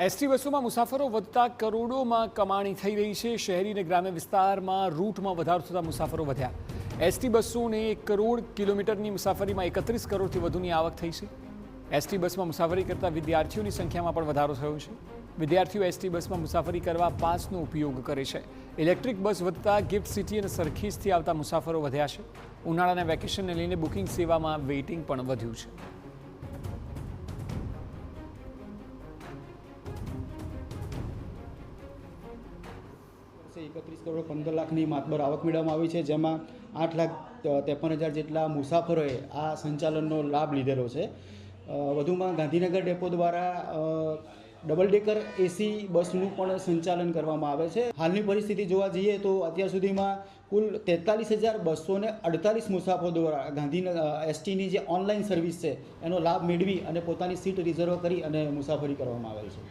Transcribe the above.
ST બસોમાં મુસાફરો વધતા કરોડોમાં કમાણી થઈ રહી છે। શહેરી અને ગ્રામ્ય વિસ્તારમાં રૂટમાં વધારો થતા મુસાફરો વધ્યા। એસટી બસોને 1 કરોડ કિલોમીટરની મુસાફરીમાં 31 કરોડથી વધુની આવક થઈ છે। એસટી બસમાં મુસાફરી કરતા વિદ્યાર્થીઓની સંખ્યામાં પણ વધારો થયો છે। વિદ્યાર્થીઓ એસટી બસમાં મુસાફરી કરવા પાસનો ઉપયોગ કરે છે। ઇલેક્ટ્રિક બસ વધતા ગિફ્ટ સિટી અને સરખેજથી આવતા મુસાફરો વધ્યા છે। ઉનાળાના વેકેશનને લઈને બુકિંગ સેવામાં વેઇટિંગ પણ વધ્યું છે। 31 કરોડ 15 લાખની માતબર આવક મેળવવામાં આવી છે, જેમાં 8,53,000 જેટલા મુસાફરોએ આ સંચાલનનો લાભ લીધેલો છે। વધુમાં ગાંધીનગર ડેપો દ્વારા ડબલ ડેકર એસી બસનું પણ સંચાલન કરવામાં આવે છે। હાલની પરિસ્થિતિ જોવા જઈએ તો અત્યાર સુધીમાં કુલ 43,248 મુસાફરો દ્વારા ગાંધીનગર એસટીની જે ઓનલાઈન સર્વિસ છે એનો લાભ મેળવી અને પોતાની સીટ રિઝર્વ કરી અને મુસાફરી કરવામાં આવે છે।